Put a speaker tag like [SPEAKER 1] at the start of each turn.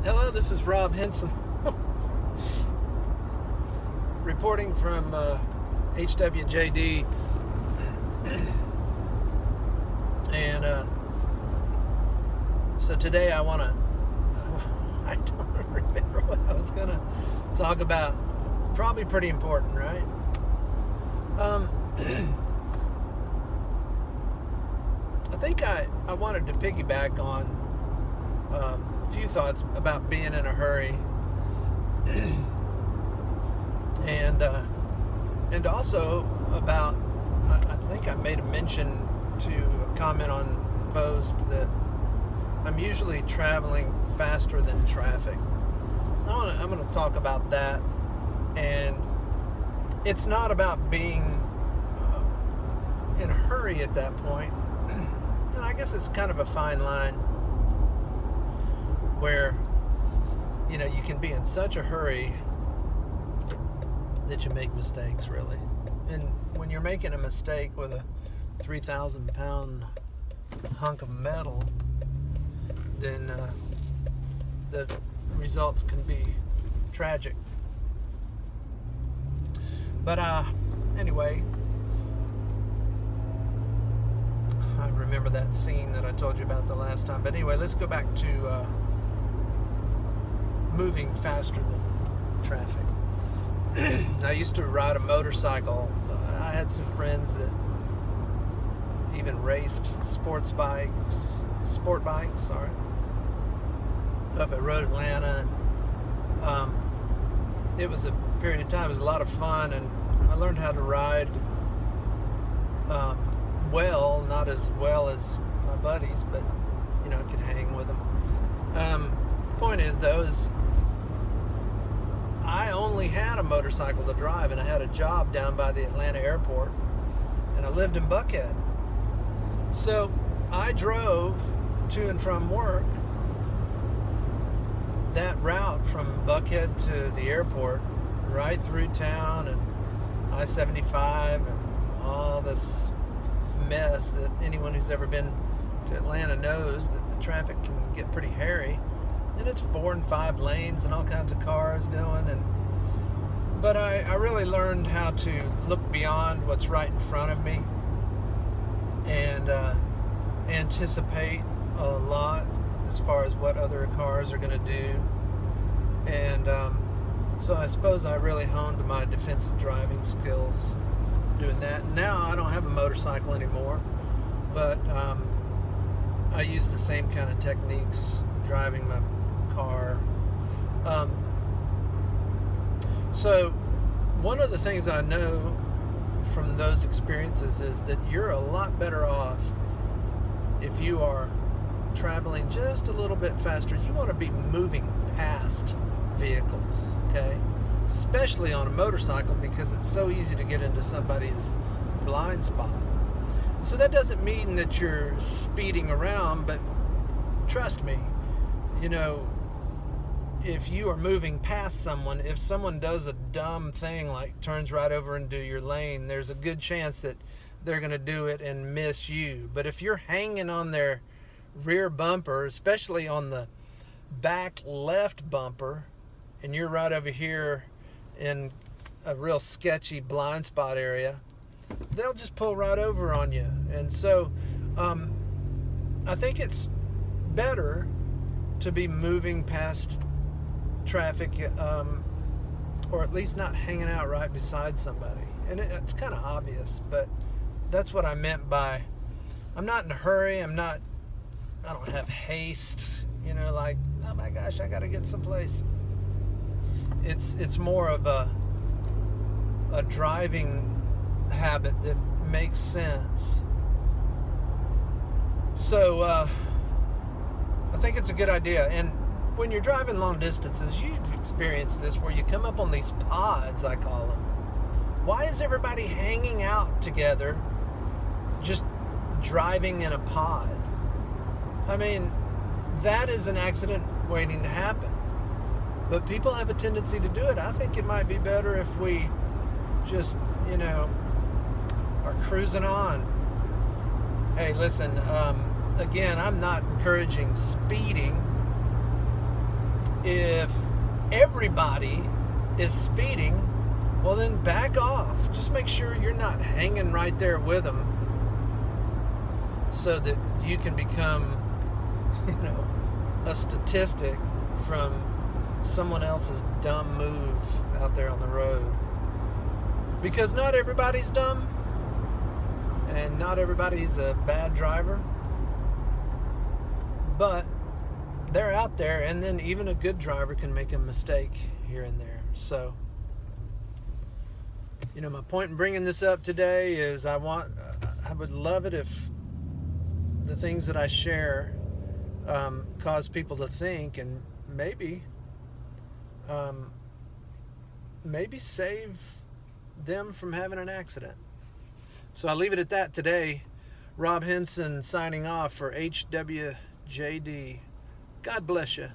[SPEAKER 1] Hello, this is Rob Henson reporting from HWJD, and so today I want to, I don't remember what I was going to talk about. Probably pretty important, right? I think I wanted to piggyback on a few thoughts about being in a hurry, and also about, I think I made a mention to a comment on the post that I'm usually traveling faster than traffic. I'm going to talk about that, and it's not about being in a hurry at that point. And I guess it's kind of a fine line where, you know, you can be in such a hurry that you make mistakes, really. And when you're making a mistake with a 3,000-pound hunk of metal, then the results can be tragic. But anyway, I remember that scene that I told you about the last time. But anyway, let's go back to moving faster than traffic. I used to ride a motorcycle. I had some friends that even raced sport bikes, up at Road Atlanta. And it was a period of time. It was a lot of fun, and I learned how to ride well, not as well as my buddies, but you know, I could hang with them. The point is, though, is I only had a motorcycle to drive, and I had a job down by the Atlanta airport, and I lived in Buckhead. So I drove to and from work that route from Buckhead to the airport, right through town and I-75 and all this mess that anyone who's ever been to Atlanta knows that the traffic can get pretty hairy, and it's 4 and 5 lanes and all kinds of cars going. But I really learned how to look beyond what's right in front of me and anticipate a lot as far as what other cars are going to do. And so I suppose I really honed my defensive driving skills doing that. Now I don't have a motorcycle anymore, but I use the same kind of techniques driving my car. So one of the things I know from those experiences is that you're a lot better off if you are traveling just a little bit faster. You want to be moving past vehicles, okay? Especially on a motorcycle, because it's so easy to get into somebody's blind spot. So that doesn't mean that you're speeding around, but trust me, you know, if you are moving past someone, if someone does a dumb thing like turns right over into your lane, there's a good chance that they're going to do it and miss you. But if you're hanging on their rear bumper, especially on the back left bumper, and you're right over here in a real sketchy blind spot area, they'll just pull right over on you. And so I think it's better to be moving past traffic, or at least not hanging out right beside somebody. And it's kind of obvious, but that's what I meant by I'm not in a hurry. I don't have haste, you know, like, oh my gosh, I got to get someplace. It's more of a driving habit that makes sense. So I think it's a good idea. And when you're driving long distances, you've experienced this, where you come up on these pods, I call them. Why is everybody hanging out together, just driving in a pod? I mean, that is an accident waiting to happen. But people have a tendency to do it. I think it might be better if we just, you know, are cruising on. Hey, listen, again, I'm not encouraging speeding if everybody is speeding, well then back off. Just make sure you're not hanging right there with them, so that you can become, a statistic from someone else's dumb move out there on the road. Because not everybody's dumb, and not everybody's a bad driver, but they're out there, and then even a good driver can make a mistake here and there. So, my point in bringing this up today is I would love it if the things that I share cause people to think, and maybe save them from having an accident. So I'll leave it at that today. Rob Henson signing off for HWJD. God bless you.